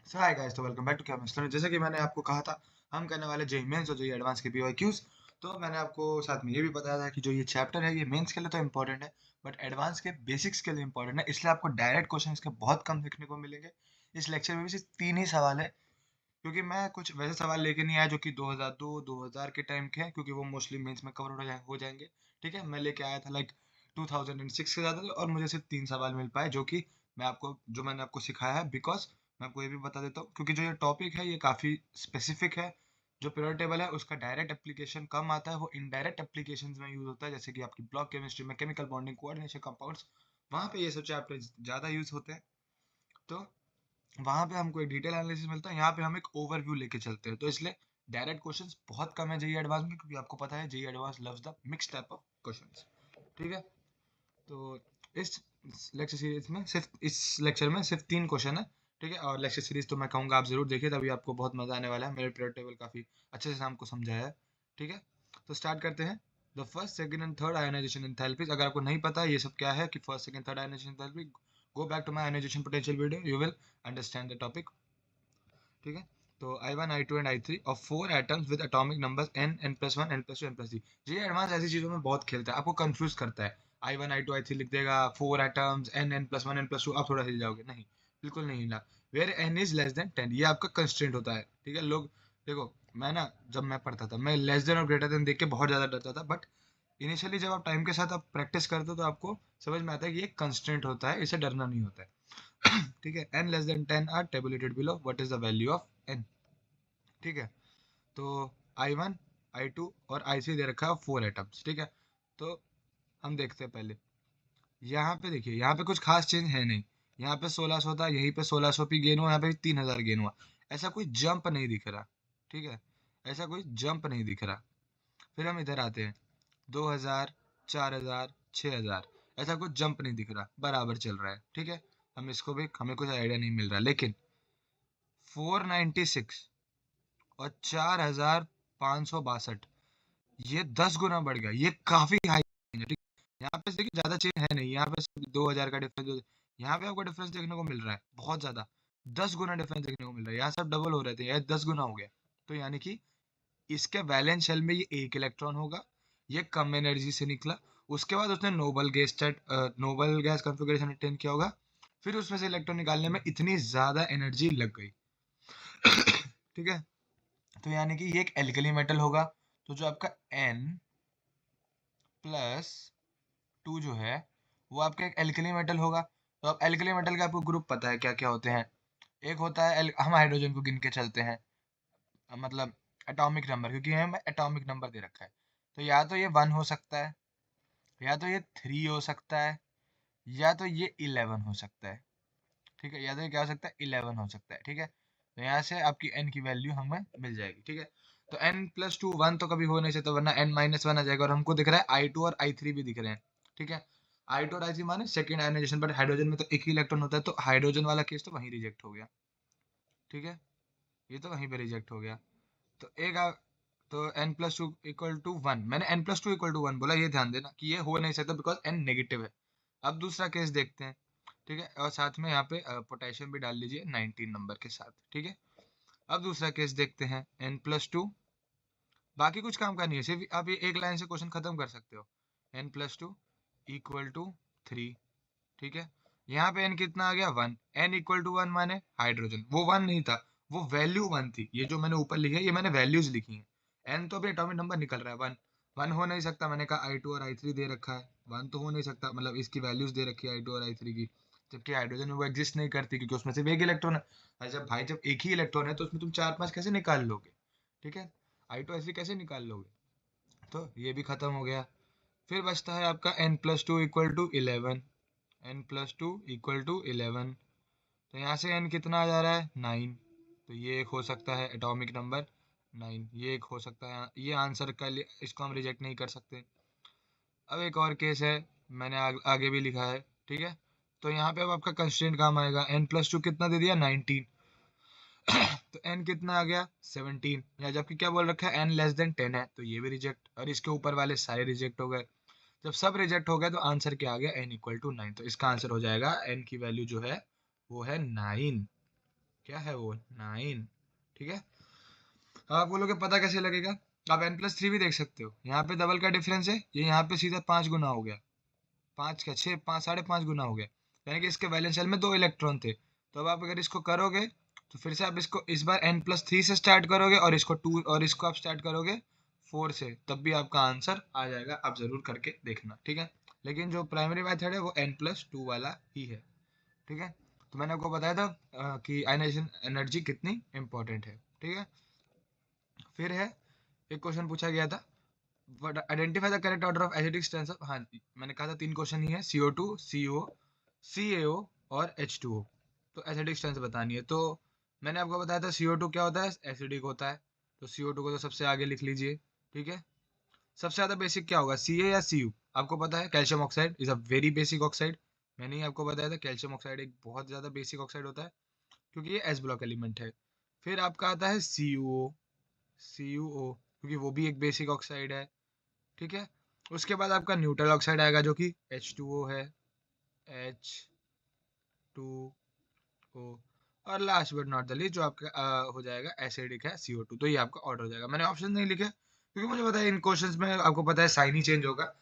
सो hi guys, तो welcome back to chemistry. जैसे कि मैंने आपको कहा था, हम करने वाले जेईई मेंस और जेईई एडवांस के पीवाईक्यूज। तो मैंने आपको साथ में ये भी बताया था कि जो ये चैप्टर है ये मेंस के लिए तो इम्पोर्टेंट है, बट एडवांस के बेसिक्स के लिए इम्पोर्टेंट है। इसलिए आपको डायरेक्ट क्वेश्चन इसके बहुत कम देखने को मिलेंगे। इस लेक्चर में भी सिर्फ 3 ही सवाल है, क्योंकि मैं कुछ वैसे सवाल लेके नहीं आया जो कि 2002 2000 के टाइम के हैं, क्योंकि वो मोस्टली मेंस में कवर हो जाएंगे। ठीक है, मैं लेके आया था लाइक 2006 से ज़्यादा, और मुझे सिर्फ 3 सवाल मिल पाए जो कि मैंने आपको सिखाया है। बिकॉज मैं आपको ये भी बता देता हूँ, क्योंकि जो ये टॉपिक है ये काफ़ी स्पेसिफिक है। जो पीरियोडिक टेबल है उसका डायरेक्ट एप्लीकेशन कम आता है, वो इनडायरेक्ट एप्लीकेशन में यूज होता है, जैसे कि आपकी ब्लॉक केमिस्ट्री में केमिकल बॉन्डिंग कोऑर्डिनेशन कंपाउंड्स, वहाँ पे ये सब चैप्टर ज़्यादा यूज होते हैं। तो वहाँ पे हमको एक डिटेल एनालिसिस मिलता है, यहाँ पे हम एक ओवरव्यू लेके चलते हैं। तो इसलिए डायरेक्ट क्वेश्चंस बहुत कम है जेईई एडवांस में, क्योंकि आपको पता है JEE advance loves the mix type of questions. ठीक है, तो इस लेक्चर सीरीज में सिर्फ 3 क्वेश्चन है। ठीक है, और लेक्चर सीरीज तो मैं कहूँगा आप जरूर देखिए, तभी आपको बहुत मजा आने वाला है। मेरे पीरियड टेबल काफी अच्छे से हमको समझाया है। ठीक है, तो स्टार्ट करते हैं। The first second and third ionization enthalpies. अगर आपको नहीं पता ये सब क्या है कि first second third ionization enthalpy, go back to my ionization potential video, you will understand the topic. ठीक है, तो I1 I2 एंड I3 और 4 atoms with atomic numbers n n+1 n+2 n+3। ये एडवांस ऐसी चीजों में बहुत खेलता है, आपको कंफ्यूज करता है। I1 I2 I3 लिख देगा, 4 एटम्स n n+1 n+2, आप थोड़ा हिल जाओगे। नहीं, बिल्कुल नहीं हिला। Where n is less than 10, ये आपका कंस्ट्रेंट होता है। ठीक है, लोग देखो, मैं ना जब मैं पढ़ता था, मैं लेस देन और ग्रेटर देन देख के बहुत ज्यादा डरता था, बट इनिशियली जब आप टाइम के साथ आप प्रैक्टिस करते हो तो आपको समझ में आता है कि ये कंस्ट्रेंट होता है, इसे डरना नहीं होता है। ठीक है, n less than 10 are tabulated below, what is the value of n। ठीक है, तो I1 I2 और I3 दे रखा है 4 एटम्स। ठीक है, तो हम देखते हैं पहले। यहाँ पे देखिए, यहाँ पे कुछ खास चेंज है नहीं। यहाँ पे 1600 था, यहीं पे 1600 पी गेन हुआ, यहाँ पे 3000 गेन हुआ। ऐसा कोई जंप नहीं दिख रहा। ठीक है, ऐसा कोई जंप नहीं दिख रहा। फिर हम इधर आते हैं, 2000 4000 6000, ऐसा कुछ जंप नहीं दिख रहा, बराबर चल रहा है। ठीक है, हम इसको भी, हमें कुछ आइडिया नहीं मिल रहा, लेकिन 496 और 4562, ये 10 गुना बढ़ गया, ये काफी हाई है। ठीक है, यहाँ पे देखिए ज्यादा चेंज है नहीं, यहाँ पे सिर्फ 2000 का डिफरेंस। यहाँ पे आपको डिफरेंस देखने को मिल रहा है बहुत ज्यादा, 10 गुना डिफरेंस देखने को मिल रहा है। यहाँ सब डबल हो रहे थे, यहाँ 10 गुना हो गया। तो यानी कि इसके वैलेंस शेल में ये एक इलेक्ट्रॉन होगा, ये कम एनर्जी से निकला। उसके बाद उसने नोबल गैस कॉन्फ़िगरेशन अटेन किया होगा, फिर उसमें से इलेक्ट्रॉन निकालने में इतनी ज्यादा एनर्जी लग गई। ठीक है, तो यानी कि ये एक एल्कली मेटल होगा। तो जो आपका N+2 जो है वो आपका एक एल्कली मेटल होगा। तो अब एल्कली मेटल का आपको ग्रुप पता है क्या क्या होते हैं। एक होता है हम हाइड्रोजन को गिन के चलते हैं, मतलब एटॉमिक नंबर, क्योंकि हमें एटॉमिक नंबर दे रखा है। तो या तो ये 1 हो सकता है, या तो ये 3 हो सकता है, या तो ये 11 हो सकता है। ठीक है, या तो ये क्या हो सकता है, 11 हो सकता है। ठीक है, तो यहाँ से आपकी n की वैल्यू हमें मिल जाएगी। ठीक है, तो n+2 1 तो कभी हो नहीं सकता, वरना n-1 आ जाएगा। और हमको दिख रहा है I2 और I3 भी दिख रहे हैं। ठीक है, I2 और I3 माने सेकेंड आयोनाइजेशन, बट हाइड्रोजन में तो एक ही इलेक्ट्रॉन होता है, तो हाइड्रोजन वाला केस तो वहीं रिजेक्ट हो गया। ठीक है, ये तो वहीं पे रिजेक्ट हो गया। तो तो n+2 = 1, मैंने n+2 = 1 बोला, ये ध्यान देना कि ये हो नहीं सकता, बिकॉज n नेगेटिव है। अब दूसरा केस देखते हैं। ठीक है, और साथ में यहाँ पे पोटेशियम भी डाल लीजिए 19 नंबर के साथ। ठीक है, अब दूसरा केस देखते हैं, n+2, बाकी कुछ काम का नहीं है, सिर्फ आप ये एक लाइन से क्वेश्चन खत्म कर सकते हो। n+2 = 3। ठीक है, यहाँ पे n कितना आ गया, 1। n=1 माने हाइड्रोजन, वो 1 नहीं था, वो वैल्यू 1 थी। ये जो मैंने ऊपर लिखी है, ये मैंने वैल्यूज लिखी है। n तो अभी एटॉमिक नंबर निकल रहा है 1। 1 हो नहीं सकता, मैंने कहा I2 और I3 दे रखा है, 1 तो हो नहीं सकता, मतलब इसकी वैल्यूज दे रखी है I2 और I3 की। जबकि हाइड्रोजन में वो एग्जिस्ट नहीं करती, क्योंकि उसमें सिर्फ एक इलेक्ट्रॉन है। जब एक ही इलेक्ट्रॉन है तो उसमें तुम 4 5 कैसे निकाल लोगे। ठीक है, I2 I3 कैसे निकाल लोगे। तो ये भी खत्म हो गया। फिर बचता है आपका n+2 = 11। n+2 = 11, तो यहाँ से n कितना आ जा रहा है, 9। तो ये एक हो सकता है एटॉमिक नंबर 9, ये एक हो सकता है। ये आंसर का लिए इसको हम रिजेक्ट नहीं कर सकते। अब एक और केस है, मैंने आगे भी लिखा है। ठीक है, तो यहाँ पे अब आपका कंस्ट्रेंट काम आएगा। n+2 कितना दे दिया, 19। तो n कितना आ गया, 17। या जबकि क्या बोल रखा है, n <10 है, तो ये भी रिजेक्ट, और इसके ऊपर वाले सारे रिजेक्ट हो गए। जब सब रिजेक्ट हो गए तो आंसर क्या आ गया, n = 9। तो इसका आंसर हो जाएगा, n की वैल्यू जो है वो है 9। क्या है वो 9, ठीक है। अब आप बोलोगे पता कैसे लगेगा, आप n+3 भी देख सकते हो, यहाँ पे डबल का डिफरेंस है, ये यहाँ पे सीधा 5 गुना हो गया, 5 का 6, 5 5.5 गुना हो गया, यानी कि इसके वैलेंस शेल में 2 इलेक्ट्रॉन थे। तो अब आप अगर इसको करोगे तो फिर से आप इसको इस बार n+3 से स्टार्ट करोगे और इसको 2 और इसको आप स्टार्ट करोगे 4 से, तब भी आपका आंसर आ जाएगा, आप जरूर करके देखना, ठीक है। लेकिन जो प्राइमरी मेथड है वो n+2 वाला ही है, ठीक है। तो मैंने आपको बताया था कि आयनाइजेशन एनर्जी कितनी इंपॉर्टेंट है, ठीक है। फिर है एक क्वेश्चन पूछा गया था, identify the correct order of acidic strength of, हाँ मैंने कहा था 3 क्वेश्चन ही है, CO2, CO, CaO और H2O। तो एसिडिक स्ट्रेंथ बतानी है, तो मैंने आपको बताया था CO2 क्या होता है, एसिडिक होता है, तो CO2 को तो सबसे आगे लिख लीजिए, ठीक है। सबसे ज्यादा बेसिक क्या होगा, Ca या Cu? आपको पता है calcium oxide is a very basic oxide, मैंने ही आपको बताया था कैल्शियम ऑक्साइड एक बहुत ज्यादा बेसिक ऑक्साइड होता है, क्योंकि ये एस ब्लॉक एलिमेंट है। फिर आपका आता है CuO क्योंकि वो भी एक बेसिक ऑक्साइड है, ठीक है। उसके बाद आपका न्यूट्रल ऑक्साइड आएगा जो कि H2O है, H2O। और last but not the least जो आपका हो जाएगा एसिडिक है, CO2। तो ये आपका ऑर्डर हो जाएगा। मैंने ऑप्शन नहीं लिखे क्योंकि मुझे पता है इन क्वेश्चंस में आपको पता है साइन ही चेंज होगा।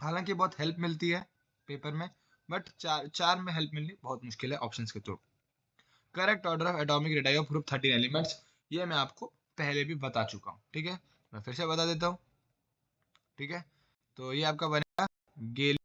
हालांकि बहुत हेल्प मिलती है पेपर में, बट चार में हेल्प मिलनी बहुत मुश्किल है ऑप्शंस के through. Correct order of atomic radio of group 13 elements, ये मैं आपको पहले भी बता चुका हूँ, ठीक है। मैं फिर से बता देता हूँ, ठीक है। तो ये आपका बनेगा गेल